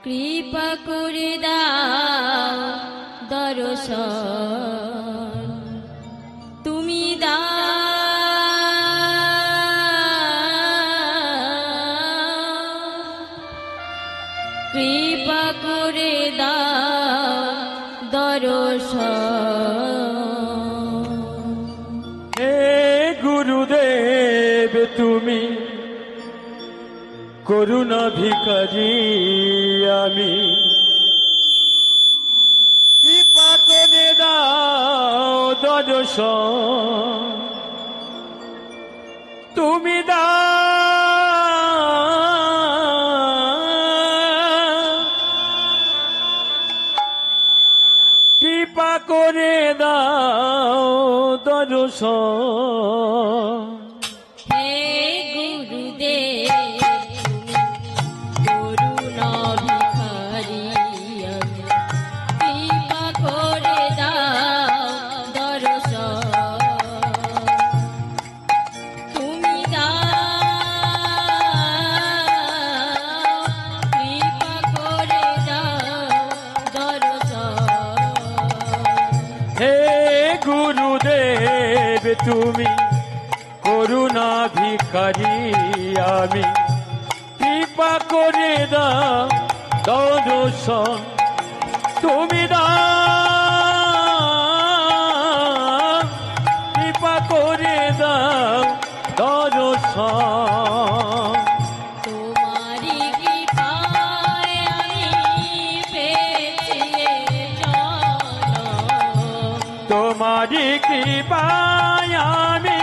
কৃপা করে দাও দর্শন, তুমি কৃপা করে দাও দর্শন। হে গুরুদেব তুমি করুণা ভিখারি, আমি কৃপা করে দাও দর্শন, তুমি কৃপা করে দাও দর্শন। হে গুরুদেব করুণা ভিখারি, কৃপা করে দাও দর্শন, তুমি কৃপা করে দাও দর্শন। হে গুরুদেব তুমি করুণা ভিখারি, আমি কৃপা করে দাও দর্শন, তুমি কৃপা করে দাও দর্শন। তোমারি কৃপায় আমি পেয়েছি জনম, তোমারি কৃপায় আমি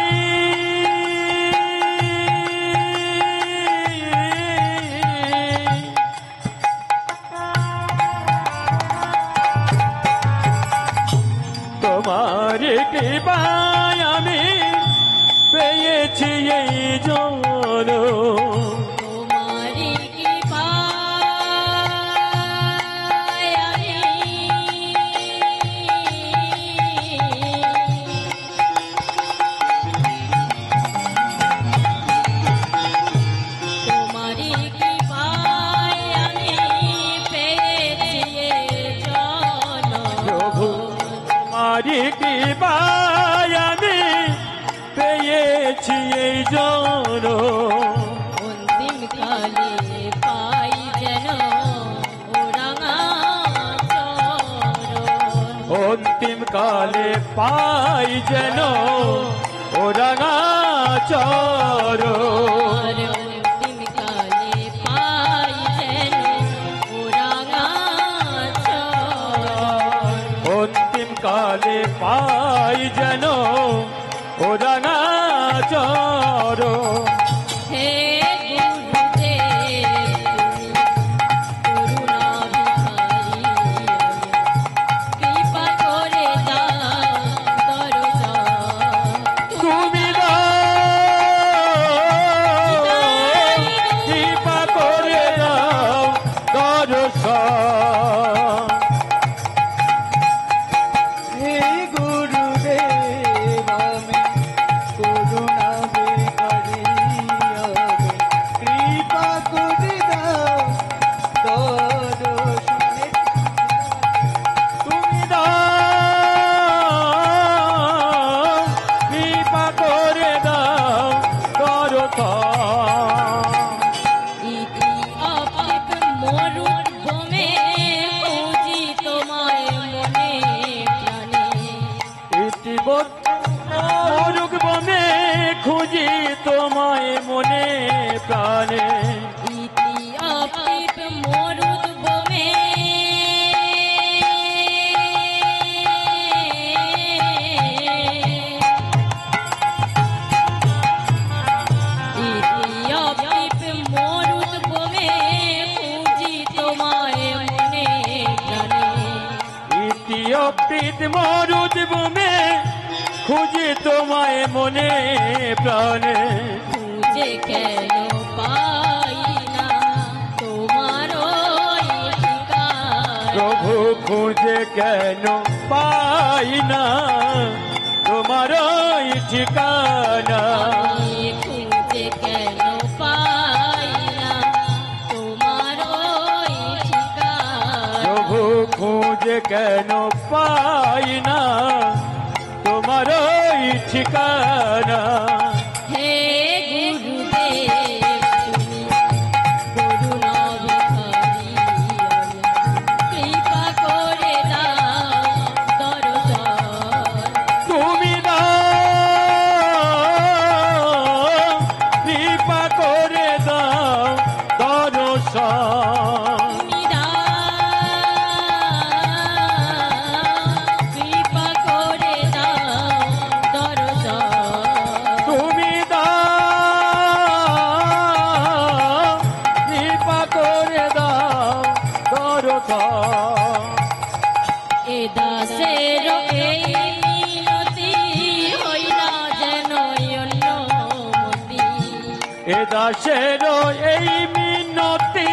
তোমারি কৃপায় আমি পেয়েছি এই জনম। তোমারি কৃপায় আমি তোমারি কৃপায় আমি পেয়েছি জনম, প্রভু তোমারি কৃপায় আমি পেয়েছি এই জনম। অন্তিম কালে পাই যেন ওরাঙা চরণ, অন্তিম কালে পাই যেন ওরাঙা চরণ। আর অন্তিম কালে পাই যেন ওরাঙা চরণ। অন্তিম কালে পাই যেন ওরাঙা চরণ। হে গুরুদেব তুমি করুণা ভিখারি, কৃপা করে দাও দর্শন, তুমি কৃপা করে দাও দর্শন। হে গুরুদেব আমি করুণা ভিখারি, আমি কৃপা করে দাও দর্শন। তুমি কৃপা করে দাও দর্শন। ইতি অপিপ মরুভূমে খুঁজি তোমায় মনে প্রাণে, মরুক বনে খুঁজি তোমায় মনে প্রাণে। ইতি অপিপ মরুভূমে ইতি অপিপ মরুভূমে খুঁজি তোমায় মনে প্রাণে, ইতিঅপিত মরুদ ভূমে খুঁজি তোমায় মনে প্রাণে। খুঁজে কেন পাই না তোমার ওই ঠিকানা, প্রভু খুঁজে কেন পাই না তোমার ওই ঠিকানা। আমি খুঁজে কেন পাই না তোমার ওই ঠিকানা। কেন পাই না তোমার ওই ঠিকানা। হে গুরুদেব তুমি করুণা ভিখারি, কৃপা করে দাও দর্শন। তুমি দাও কৃপা করে দাও দর্শন। তুমি দাও কৃপা করে দাও দর্শন। তুমি দাও কৃপা করে দাও দর্শন। এ দাসের এই মিনতি হই না যেন অন্যমতি। এ দাসের এই মিনতি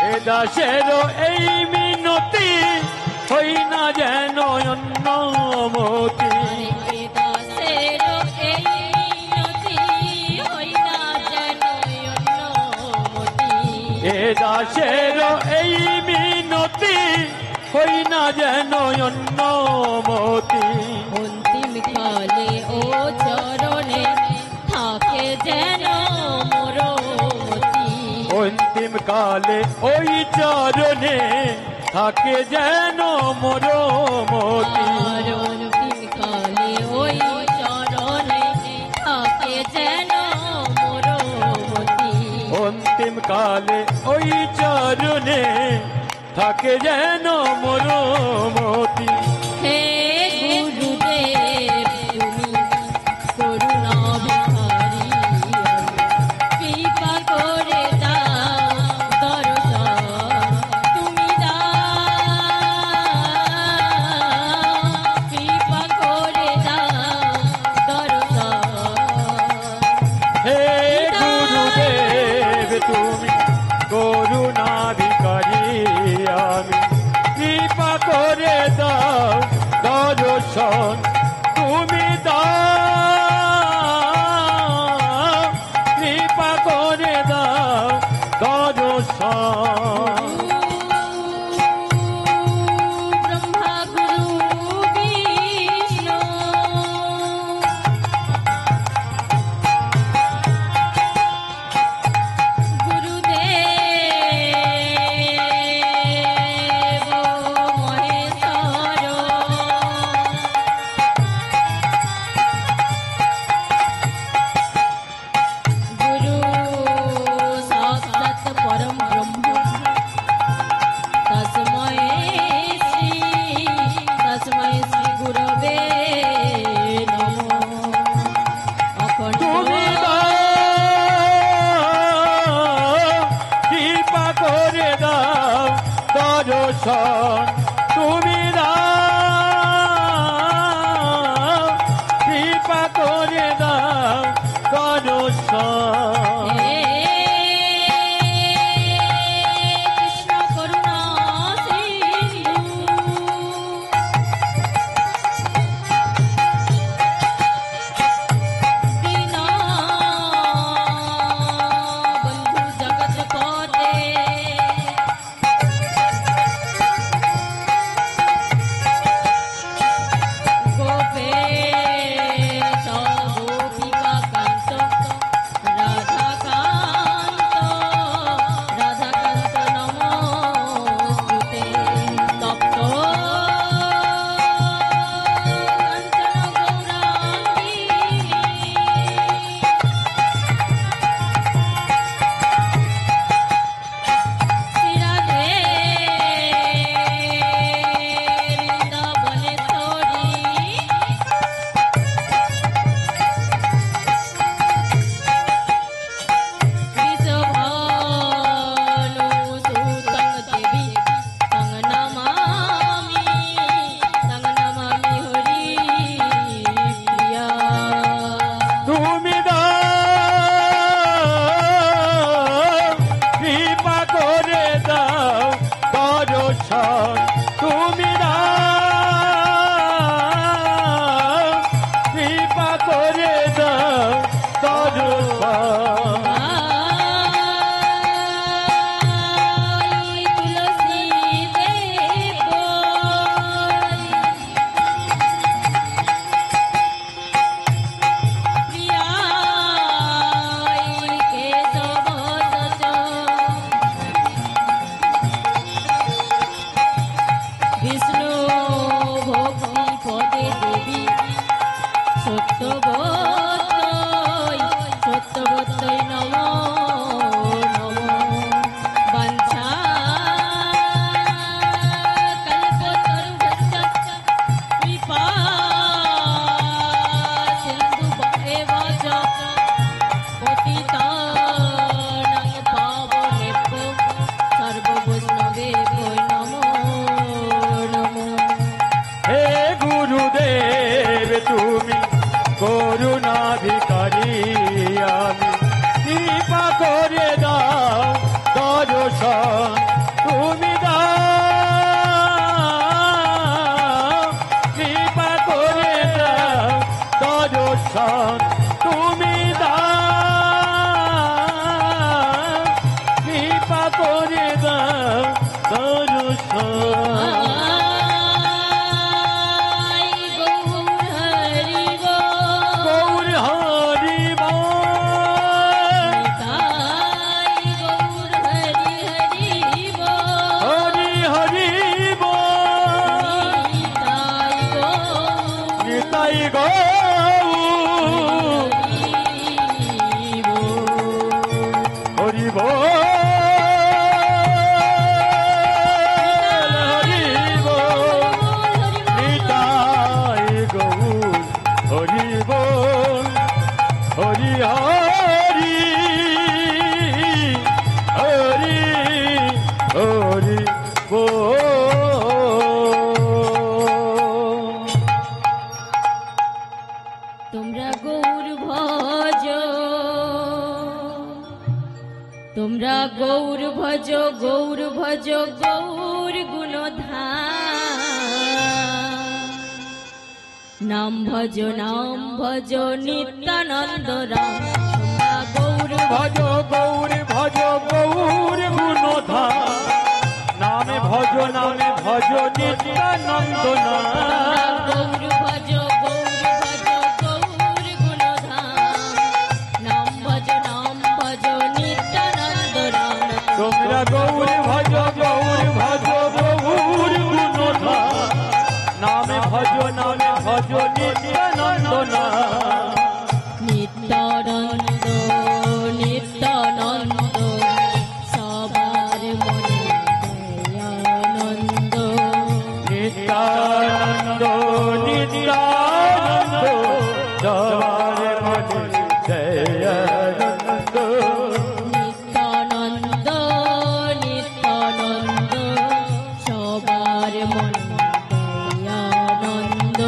এ দাসের এই মিনতি হই না যেন অন্যমতি। এ দাসের এই মিনতি হই না যেন অন্যমতি। এ দাসের এই মিনতি হই না যেন অন্যমতি। অন্তিম কালে ও চরণে থাকে যেন মোর মতি। অন্তিম কালে ওই চরণে থাকে যেন মোর মতি। আর অন্তিম কালে ওই চরণে থাকে যেন মোর মতি। অন্তিম কালে ওই চরণে থাকে যেন মোর মতি। হে গুরুদেব তুমি করুণা ভিখারি, কৃপা করে দাও দর্শন। তুমি দাও কৃপা করে দাও দর্শন। হে গুরুদেব তুমি করুণা ভিখারি, আমি কৃপা করে দাও দর্শন। তুমি দাও কৃপা করে দাও দর্শন। ব্রহ্মা গুরু বিষ্ণু গুরুদেব মহেশ্বর, গুরু সাক্ষাৎ পরম ব্রহ্ম তস্মৈ শ্রী গুরবে নমঃ। অখণ্ড তুমি দাও কৃপা করে দাও দর্শন। তুমি দাও কৃপা করে দাও দর্শন। হে কৃষ্ণ করুণা সিন্ধু, দীনবন্ধু জগৎপতে, গোপেশ গোপিকা কান্ত, রাধাকান্ত নমস্তুতে। তপ্ত কাঞ্চন গৌরাঙ্গী, শ্রীরাধে বৃন্দাবনেশ্বরী, বৃষভানুসুতং দেবী তং নমামি হরি প্রিয়া। তুমি দাও কৃপা করে দাও দর্শন। তুমি দাও কৃপা করে দাও দর্শন তুমি দাও কৃপা করে দাও দর্শন গৌর হরি হরি হরি নিতাই গো হরি বল হরি বল নিতাই গৌর হরি বল হরি হরি হরি হরি বল তোমরা গৌর ভজ তোমরা গৌর ভজ গৌর ভজ গৌর গুণধাম নাম ভজ নিত্যানন্দ রাম তোমরা গৌর ভজ গৌর ভজ গৌর গুণধাম নামে ভজ নিত্যানন্দ নাম গৌর ভজ গৌর গুণধাম নাম ভজ নিত্যানন্দ রাম তোমরা গৌর ভজ গৌর গুণধাম নামে ভজ নিত্যানন্দ নাম নিত্যানন্দ নিত্যানন্দ সবার মনে দয়ানন্দ নিত্যানন্দ নিত্যানন্দ সবার মনে দয়ানন্দ নিত্যানন্দ নিত্যানন্দ সবার মনে দয়ানন্দ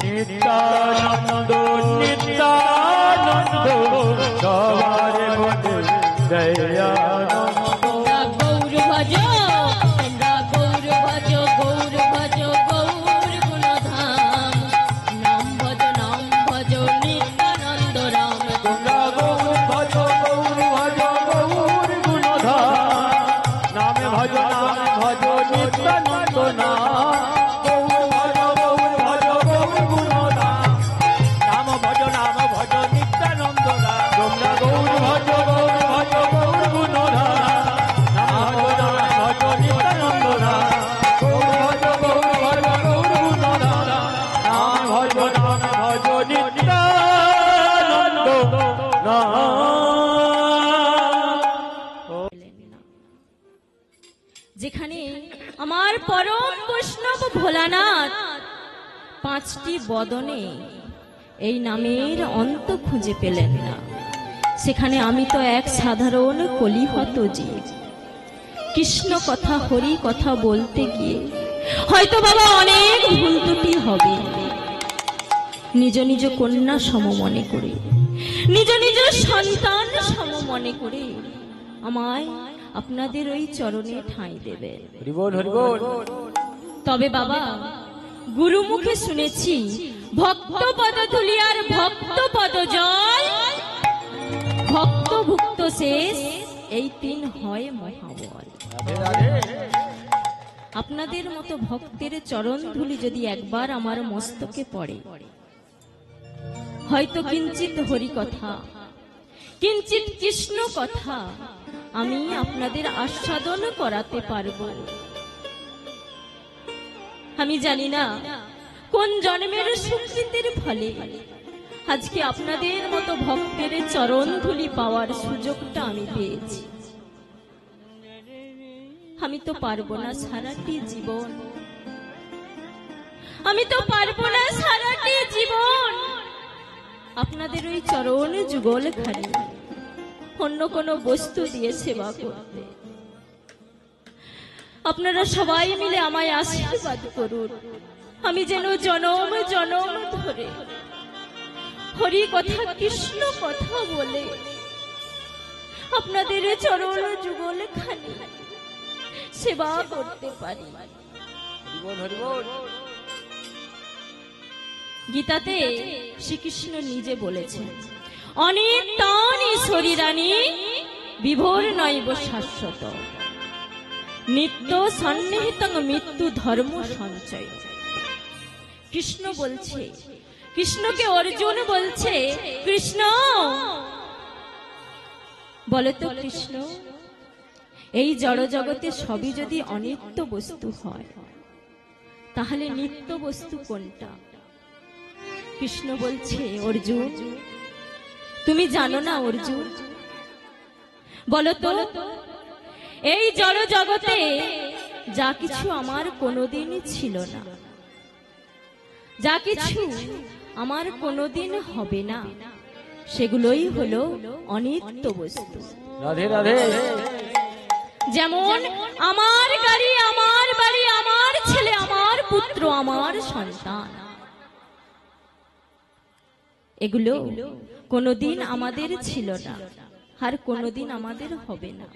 নিত্যানন্দ নিত্যানন্দ সবার মনে দয়ানন্দ তোমরা গৌর ভজ তোমরা গৌর ভজ গৌর ভজ গৌর গুণধাম নাম ভজ নিত্যানন্দ রাম তোমরা গৌর ভজ গৌর গুণধাম নামে ভজ নিত্যানন্দ নাম গৌর ভজ গৌর গুণধাম নাম ভজ নিত্যানন্দ নাম তোমরা গৌর ভজ গৌর গুণধাম নাম ভজ নিত্যানন্দ নাম গৌর ভজ গৌর গুণধাম নাম ভজ নিত্যানন্দ নাম যেখানে আমার পরম বৈষ্ণব ভোলানাথ পাঁচটি বদনে এই নামের অন্ত খুঁজে পেলেন না, সেখানে আমি তো এক সাধারণ কলিহত জীব। কৃষ্ণ কথা হরি কথা বলতে গিয়ে হয়তো বাবা অনেক ভুল ত্রুটি হবে। নিজ নিজ কন্যা সম মনে করে, নিজ নিজ সন্তান সম মনে করে আমায় আপনাদের ওই চরণে ঠাঁই দেবে। তবে বাবা গুরুমুখে শুনেছি ভক্ত পদ ধুলি আর ভক্ত পদ জয়, ভক্ত ভুক্ত শেষ এই তিন হয় মহাবল। আপনাদের মতো ভক্তের চরণ ধুলি যদি একবার আমার মস্তকে পড়ে, হয়তো কিঞ্চিত হরি কথা, কিঞ্চিত কৃষ্ণ কথা আমি আপনাদের আস্বাদন করাতে পারবো। আমি জানি না কোন জন্মের সুকৃতির ফলে আজকে আপনাদের মতো ভক্তের চরণ ধুলি পাওয়ার সুযোগটা আমি পেয়েছি। আমি তো পারবো না সারাটি জীবন, আমি তো পারবো না সারাটি জীবন আপনাদের ওই চরণ যুগল খানি অন্য কোনো বস্তু দিয়ে সেবা করতে। আপনারা সবাই মিলে আমায় আশীর্বাদ করুন, আমি যেন জনম জনম ধরে হরি কথা কৃষ্ণ কথা বলে আপনাদের চরণ যুগল খানি সেবা করতে পারি। গীতাতে শ্রীকৃষ্ণ নিজে বলেছেন, অনিত্যানি শরীরানি বিভোর নৈব শাশ্বত, নিত্য সন্নিহিতং মৃত্যু ধর্ম সঞ্চয়। কৃষ্ণ বলছে, কৃষ্ণকে অর্জুন বলছে, কৃষ্ণ বলে তো কৃষ্ণ, এই জড় জগতে সবই যদি অনিত্য বস্তু হয়, তাহলে নিত্য বস্তু কোনটা? কৃষ্ণ বলছে, অর্জুন তুমি জানো না অর্জুন, বলো তো এই জড় জগতে যা কিছু আমার কোনোদিনই ছিল না, যা কিছু আমার কোনোদিন হবে না, সেগুলোই হলো অনিত্য বস্তু। রাধে রাধে। যেমন আমার গাড়ি, আমার বাড়ি, আমার ছেলে, আমার পুত্র, আমার সন্তান, এগুলো কোনোদিন আমাদের ছিল না, আর কোনোদিন আমাদের হবে না,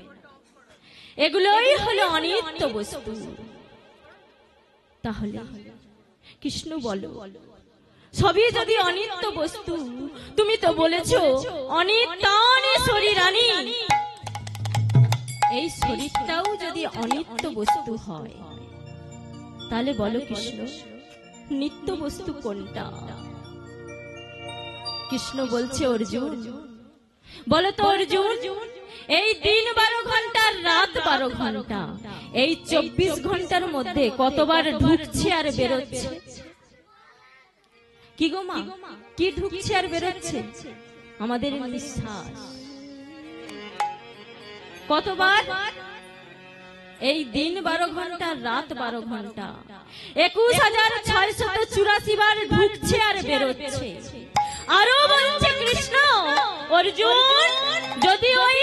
এগুলোই হলো অনিত্য বস্তু। তাহলে কৃষ্ণ বলো, সবই যদি অনিত্য বস্তু, তুমি তো বলেছো অনিত্যানি শরীরানি, এই শরীরটাও যদি অনিত্য বস্তু হয়, তাহলে বলো কৃষ্ণ নিত্য বস্তু কোনটা? কৃষ্ণ বলছে, অর্জুন বলো তো অর্জুন, এই দিন 12 ঘন্টা, রাত 12 ঘন্টা, এই 24 ঘন্টার মধ্যে কতবার ঢুকছে আর বেরোচ্ছে? কি গো মা, কি ঢুকছে আর বেরোচ্ছে? আমাদের নিঃশ্বাস। কতবার? এই দিন 12 ঘন্টা, রাত 12 ঘন্টা, 21,684 বার ঢুকছে আর বেরোচ্ছে। আরো বলছে কৃষ্ণ, অর্জুন যদি ওই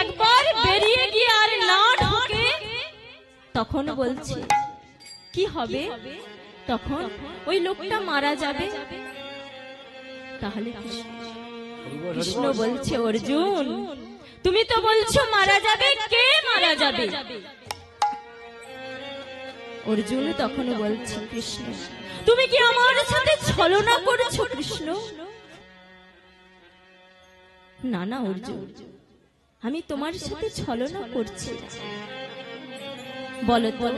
একবার বেরিয়ে গিয়ে আর না ঢোকে, তখন বলছে কি হবে? তখন ওই লোকটা মারা যাবে। তাহলে কৃষ্ণ বলছে, অর্জুন তুমি তো বলছো মারা যাবে, কে মারা যাবে? অর্জুন তখন বলছে, কৃষ্ণ তুমি কি আমার সাথে ছলনা করছো? কৃষ্ণ না না অর্জুন, আমি তোমার সাথে ছলনা করছি না। বলো তো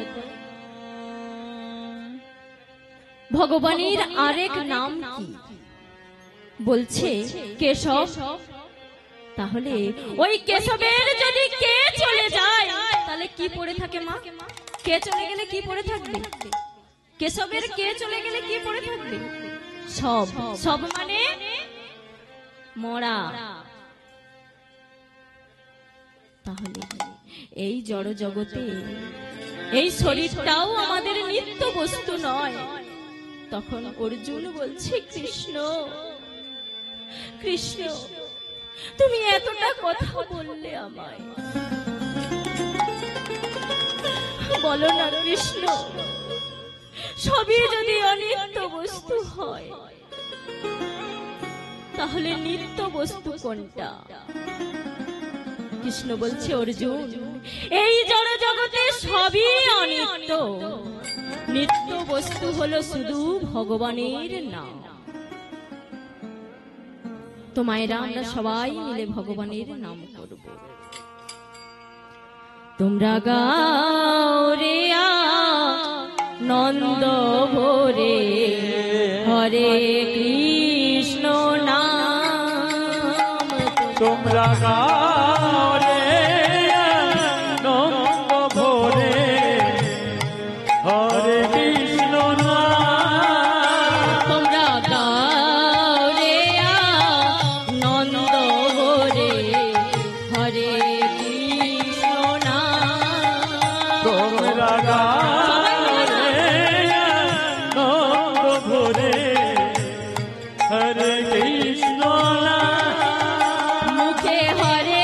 ভগবানের আরেক নাম কি? বলছে কেশব। তাহলে ওই কেশবের যদি কে চলে যায়, তাহলে কি পড়ে থাকে মা? কে চলে গেলে কি পড়ে থাকবে? কেশবের কে চলে গেলে কি পড়ে থাকবে? সব। সব মানে মরা। তাহলে এই জড় জগতে এই শরীরটাও আমাদের নিত্য বস্তু নয়। তখন অর্জুন বলছে, কৃষ্ণ কৃষ্ণ তুমি এতটা কথা বললে আমায়, বলো না কৃষ্ণ, সবই যদি অনিত্য বস্তু হয়, তাহলে নিত্য বস্তু কোনটা? কৃষ্ণ বলছে, অর্জুন এই জড় জগতে সবই অনিত্য, নিত্য বস্তু হলো শুধু ভগবানের নাম। তো মায়েরা আমরা সবাই মিলে ভগবানের নাম করব। তোমরা গাও রে নন্দ ভোরে, হরে কৃষ্ণ নাম। তোমরা গাও রে নন্দ ভোরে, হরে কৃষ্ণ নাম। তোমরা গাও রে নন্দ ভোরে, হরে কৃষ্ণ নাম। তোমরা গাও রে নন্দ ভোরে, হরে কৃষ্ণ নাম। মুখে হরে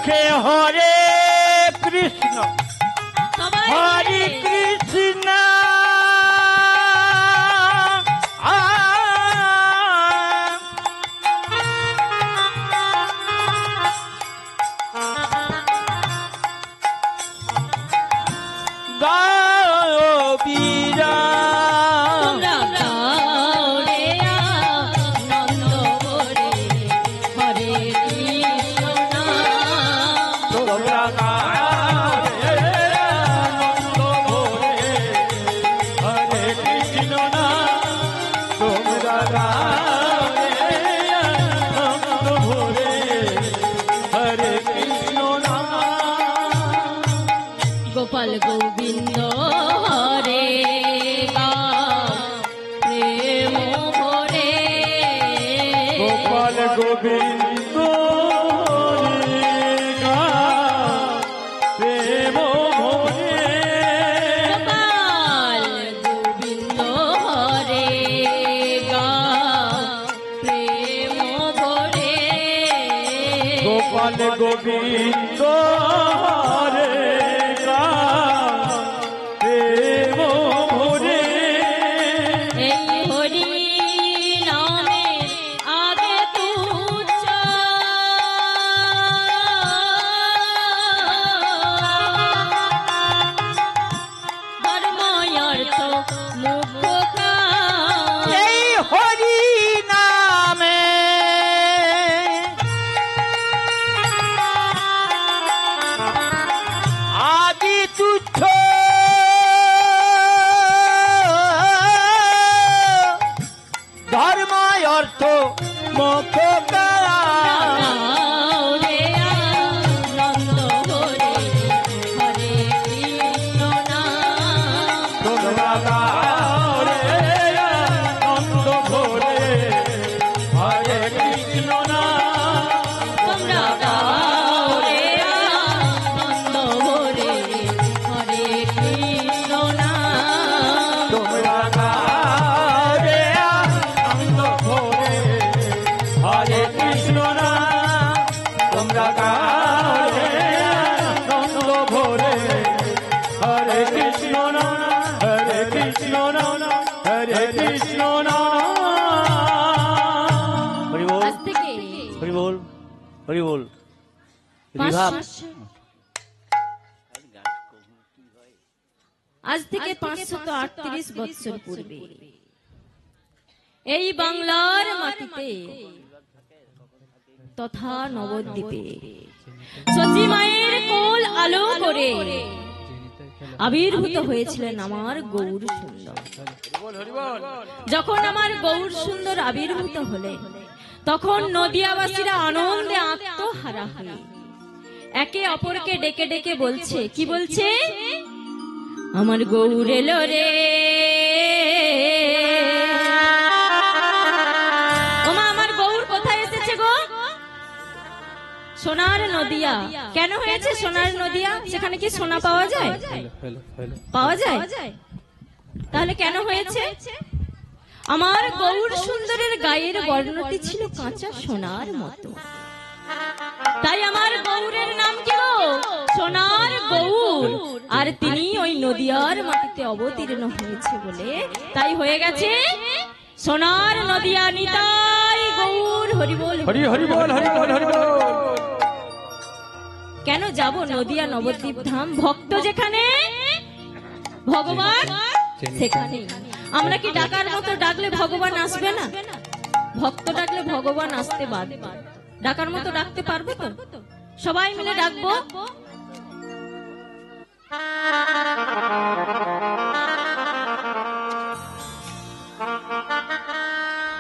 মুখে হরে কৃষ্ণ সবাই হরে মিলে। কৃষ্ণ বীরা তোমরা গাও রে আনন্দ ভরে হরে কৃষ্ণ নাম। তোমরা আনন্দ ভরে হরে কৃষ্ণ না তোমরা আনন্দ ভরে হরে কৃষ্ণ না গোপাল গোবিন্দ হরে প্রেম ভরে গোপাল গোবিন্দ প্রেম ভরে গোপাল গোবিন্দ হরে প্রেম ভরে গোপাল গোবিন্দ হরে প্রেম ভরে এই হরি নামে আগে তুচ্ছ ধর্ময়র্থ মুখ্য এই হরি নামে আদি তুচ্ছ ধর্ম অর্থ মোক্ষ রে আনন্দ হরে হরে কৃষ্ণ নাম। তোমরা গাও রে আনন্দ ভরে হরে কৃষ্ণ নাম তোমরা গাও রে আনন্দ ভরে হরে কৃষ্ণ নাম। তোমরা গাও রে আনন্দ ভরে হরে কৃষ্ণ নাম তোমরা গাও রে আনন্দ ভরে হরে কৃষ্ণ নাম হরে কৃষ্ণ নাম হরে কৃষ্ণ নাম হরি বল আজ থেকে হরি বল হরি বল আজ থেকে 538 বৎসর পূর্বে এই বাংলার মাটিতে তথা নবদ্বীপে সতী মায়ের কোল আলো করে আবির্ভূত হয়েছিলেন আমার গৌর সুন্দর। যখন আমার গৌর সুন্দর আবির্ভূত হলেন তখন নদিয়াবাসীরা আনন্দে আত্মহারা হয়ে একে অপরকে ডেকে ডেকে বলছে, কি বলছে? আমার গৌর এলো রে, ওমা আমার গৌর কোথায় এসেছে গো? সোনার নদিয়া। কেন হয়েছে সোনার নদিয়া? সেখানে কি সোনা পাওয়া যায়? পাওয়া যায়? তাহলে কেন হয়েছে? আমার গৌর সুন্দরের গায়ের বর্ণটি ছিল কাঁচা সোনার মতো, তাই আমার গৌরের নাম কি গো? সোনার গৌর। আর তিনি ওই নদিয়ার মাটিতে অবতীর্ণ হয়েছে বলে তাই হয়ে গেছে সোনার নদিয়া। নিতাই গৌর হরি বল। হরি হরি বল হরি বল হরি বল। কেন যাব নদিয়া নবদ্বীপ ধাম? ভক্ত যেখানে ভগবান সেখানে। আমরা কি ডাকার মতো ডাকলে ভগবান আসবে না? ভক্ত ডাকলে ভগবান আসতে বাধ্য। ডাকার মতো ডাকতে পারবো তো? সবাই মিলে ডাকবো।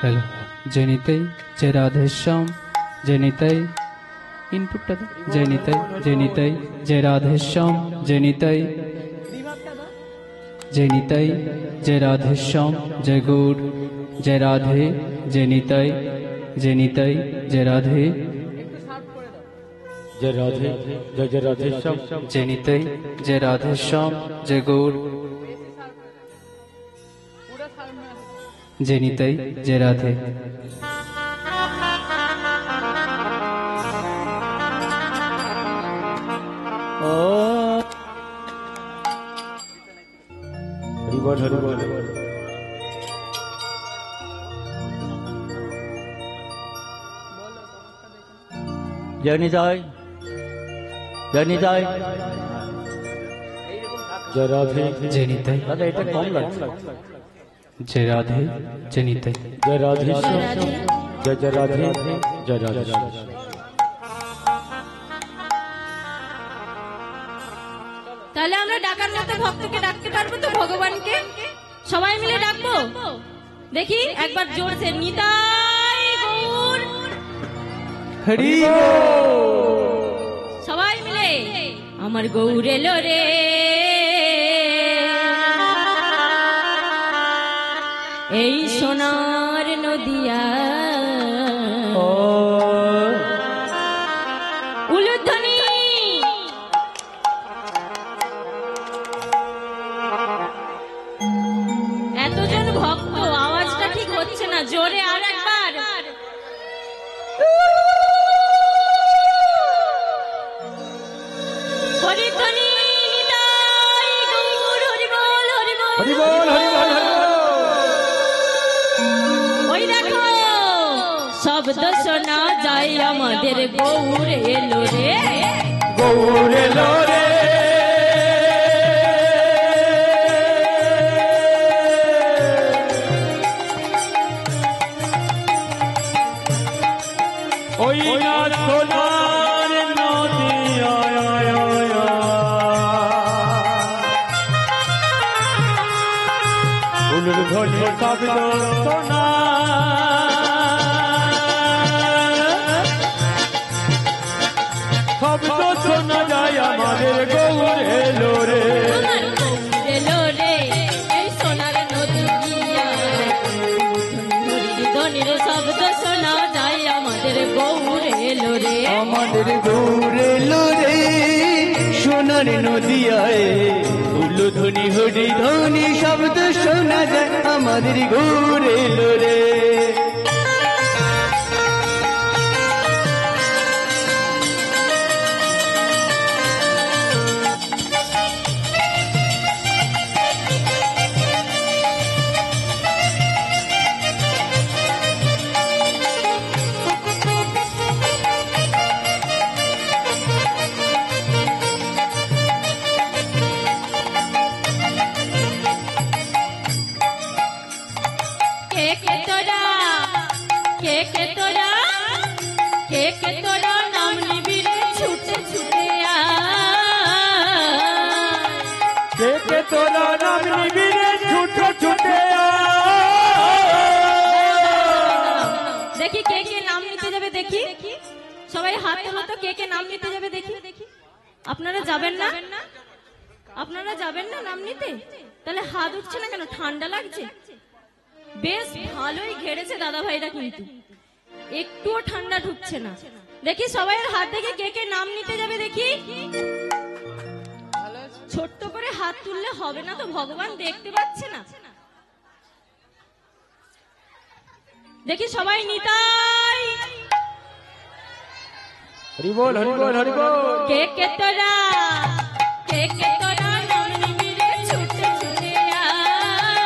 হ্যালো জেনিতাই জয় রাধেশ্যাম জেনিতাই ইনপুটটা দাও জেনিতাই জেনিতাই জয় রাধেশ্যাম জেনিতাই জেনিতাই জয় রাধেশ্যাম জয় গৌর জয় রাধে জেনিতাই জেনিতাই জয় রাধে জয় রাধে জয় জয় রাধে শ্যাম জেনিতাই জয় রাধেশ্যাম জয় গৌর জেনিতাই জয় রাধে। বল হরি বল জয় নিতাই জয় নিতাই জয় রাধে যে নিতাই দাদা এটা কম লাগছে যে রাধে যে নিতাই জয় রাধে রাধে। জয় জয় রাধে জয় রাধে তাহলে আমরা ডাকার মতো ভক্তকে ডাকতে পারবো তো ভগবানকে? সবাই মিলে ডাকবো? দেখি একবার জোরসে, নিতাই গৌর। হরি সবাই মিলে, আমার গৌর এলো রে, এই সোনার নদিয়া উলুধ্বনি। এতজন ভক্ত, আওয়াজটা ঠিক হচ্ছে না, জোরে আর একবার। হরিধ্বনি, নিতাই গৌর, হরি বল হরি বল হরি বল হরি বল হরি বল ওই দেখো শব্দ শোনা যায় আমাদের গৌর এলো রে, গৌর এলো রে ওই না সোনার নদী আয় আয় আয় উলুর ধ্বনি শব্দ শোনা শব্দ শোনা যায় আমাদের গৌর এলো রে আমার গৌর এলো রে, এই সোনার নদী ধ্বনির শব্দ শোনা যায় আমাদের গৌর এলো রে, আমাদের গৌর এলো রে সোনার নদিয়ায় উলুধ্বনি হরি ধ্বনি শব্দ শোনা যায় আমাদের গৌর এলো রে কে কে তোরা, কে কে তোরা, কে কে তোরা নাম নিবি রে ছুটে ছুটে আয়। কে কে তোরা নাম নিবি রে ছুটে ছুটে দেখি কে কে নাম নিতে যাবে, দেখি সবাই হাত তোলো তো, কে কে নাম নিতে যাবে দেখি। আপনারা যাবেন না? আপনারা যাবেন না নাম নিতে? তাহলে হাত উঠছে না কেন? ঠান্ডা লাগছে? বেশ ভালোই ঘেরেছে দাদা ভাইরা, কিন্তু একটুও ঠান্ডা ঢুকছে না। দেখি সবাই হাত দেখে কে কে নাম নিতে যাবে দেখি। ছোট্ট করে হাত তুললে হবে না তো, ভগবান দেখতে পাচ্ছে না। দেখি সবাই নিতাই হরি বল হরি বল হরি বল কে কে তোরা, কে কে তোরা নাম নিবি রে ছুটে ছুটে আয়।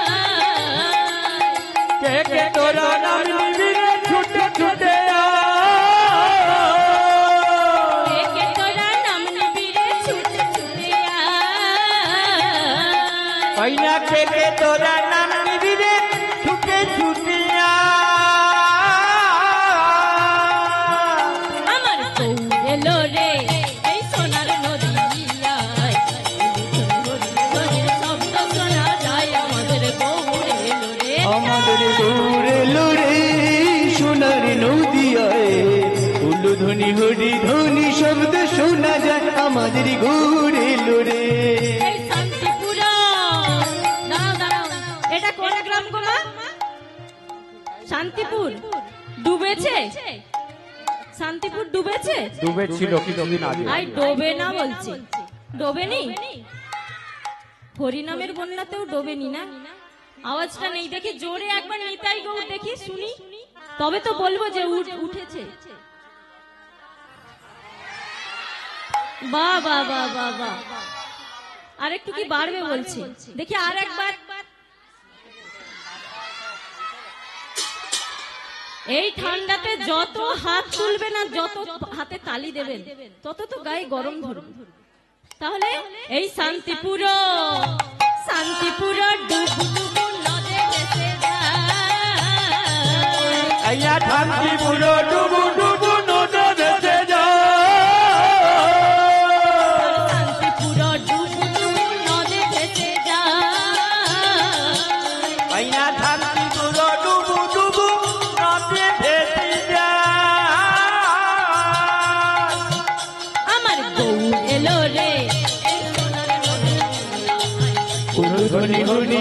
কে কে তোরা নাম নিবি রে ছুটে ছুটে কে কে তোরা নাম নিবি রে ছুটে ছুটে আয়। কইনা কে কে তোরা নাম নিবি রে ছুটে ছুটে আমার গৌর এলো রে, এই সোনার নদিয়ায় শব্দ শোনা যায় আমাদের গৌর এলো রে, আমাদের গৌর এলো রে সোনার নদিয়ায় উলুধ্বনি হরি ধ্বনি শব্দ শোনা যায় আমাদের গৌর এলো রে এই শান্তিপুরা। দাঁড়াও দাঁড়াও, এটা কোন গ্রাম গো মা? শান্তিপুর ডুবেছে? শান্তিপুর ডুবেছে? ডুবে ছিল কিছুদিন আগে আই ডোবে না বলছে, ডোবেনি? হরিনামের বন্যাতেও ডোবেনি না? আওয়াজটা নেই, দেখি জোরে একবার নিতাই গৌর দেখি শুনি, তবে তো বলবো যে উঠেছে। বাহ বাহ বাহ বাহ বাহ, আর একটু কি বাড়বে বলছে, দেখি আর একবার। এই ঠান্ডাতে যত হাত তুলবেন আর যত হাতে তালি দেবেন তত তো গায়ে গরম ধরবে। তাহলে এই শান্তিপুর ডুবু ডুবু নদে ভেসে যায়। আইয়া শান্তিপুর ডুবু ডুবু নদে ভেসে যায়। শান্তিপুর ডুবু ডুবু নদে ভেসে যায়। আইয়া শান্তিপুর ডুবু ডুবু নদে ভেসে যায়। আমার গৌর এলো রে উলুধ্বনি